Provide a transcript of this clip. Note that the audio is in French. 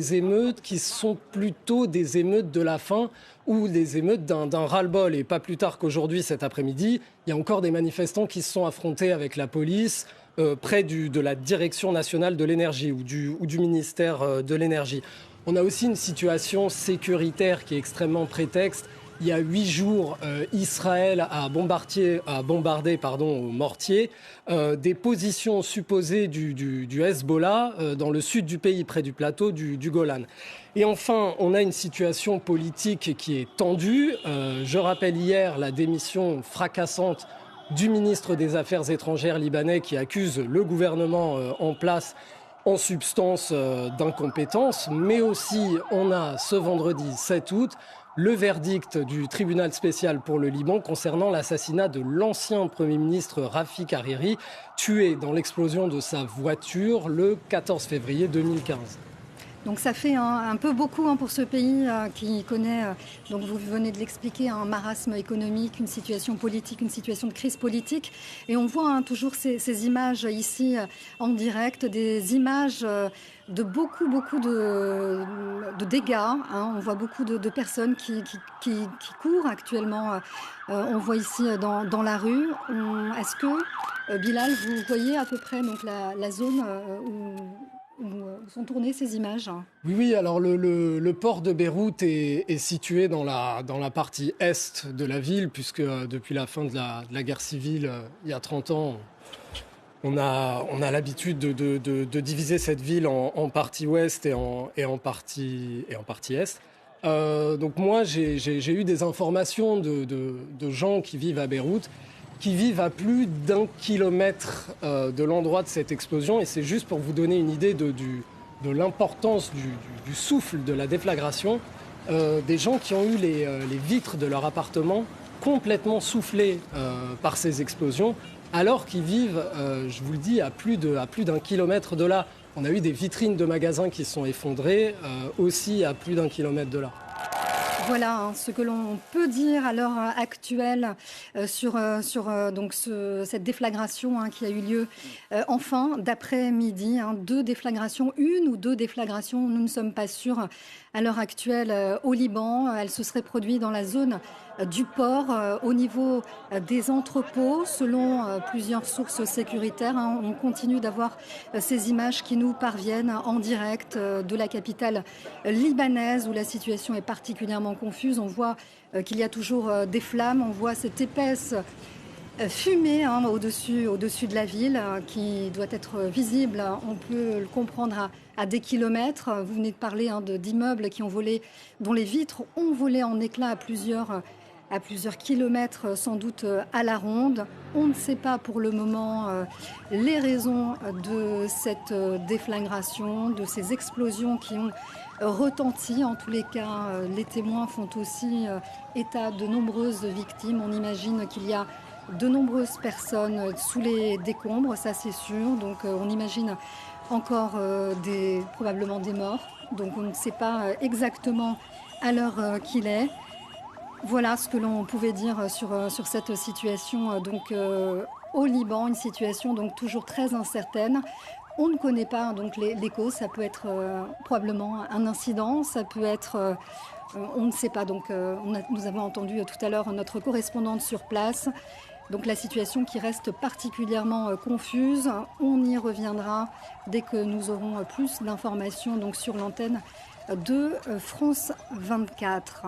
des émeutes qui sont plutôt des émeutes de la faim ou des émeutes d'un ras-le-bol. Et pas plus tard qu'aujourd'hui, cet après-midi, il y a encore des manifestants qui se sont affrontés avec la police près de la Direction nationale de l'énergie ou du ministère de l'énergie. On a aussi une situation sécuritaire qui est extrêmement prétexte. Il y a 8 jours, Israël a bombardé au mortier des positions supposées du Hezbollah dans le sud du pays, près du plateau du Golan. Et enfin, on a une situation politique qui est tendue. Je rappelle hier la démission fracassante du ministre des Affaires étrangères libanais qui accuse le gouvernement en place en substance d'incompétence. Mais aussi, on a ce vendredi 7 août le verdict du tribunal spécial pour le Liban concernant l'assassinat de l'ancien Premier ministre Rafik Hariri, tué dans l'explosion de sa voiture le 14 février 2015. Donc ça fait un peu beaucoup pour ce pays qui connaît, donc vous venez de l'expliquer, un marasme économique, une situation politique, une situation de crise politique. Et on voit toujours ces images ici en direct, des images de beaucoup de dégâts. On voit beaucoup de personnes qui courent actuellement. On voit ici dans la rue. Est-ce que, Bilal, vous voyez à peu près donc, la zone où sont tournées ces images? Oui, alors le port de Beyrouth est situé dans la partie est de la ville, puisque depuis la fin de la guerre civile, il y a 30 ans, on a l'habitude de diviser cette ville en partie ouest et en partie est. Donc moi, j'ai eu des informations de gens qui vivent à Beyrouth, qui vivent à plus d'1 kilomètre de l'endroit de cette explosion. Et c'est juste pour vous donner une idée de l'importance du souffle de la déflagration. Des gens qui ont eu les vitres de leur appartement complètement soufflées par ces explosions, alors qu'ils vivent, je vous le dis, à plus d'1 kilomètre de là. On a eu des vitrines de magasins qui se sont effondrées aussi à plus d'1 kilomètre de là. Voilà ce que l'on peut dire à l'heure actuelle sur cette déflagration qui a eu lieu en fin d'après-midi. 2 déflagrations, 1 ou 2 déflagrations, nous ne sommes pas sûrs à l'heure actuelle au Liban. Elle se serait produite dans la zone du port, au niveau des entrepôts, selon plusieurs sources sécuritaires. On continue d'avoir ces images qui nous parviennent en direct de la capitale libanaise, où la situation est particulièrement confuse. On voit qu'il y a toujours des flammes, on voit cette épaisse fumée au-dessus de la ville qui doit être visible. On peut le comprendre à des kilomètres. Vous venez de parler d'immeubles qui ont volé, dont les vitres ont volé en éclats à plusieurs kilomètres, sans doute à la ronde. On ne sait pas pour le moment les raisons de cette déflagration, de ces explosions qui ont retenti. En tous les cas, les témoins font aussi état de nombreuses victimes. On imagine qu'il y a de nombreuses personnes sous les décombres, ça c'est sûr. Donc on imagine encore probablement des morts. Donc on ne sait pas exactement à l'heure qu'il est. Voilà ce que l'on pouvait dire sur cette situation au Liban, une situation donc toujours très incertaine. On ne connaît pas donc les causes, ça peut être probablement un incident, ça peut être on ne sait pas. Donc nous avons entendu tout à l'heure notre correspondante sur place. Donc la situation qui reste particulièrement confuse. On y reviendra dès que nous aurons plus d'informations donc sur l'antenne de France 24.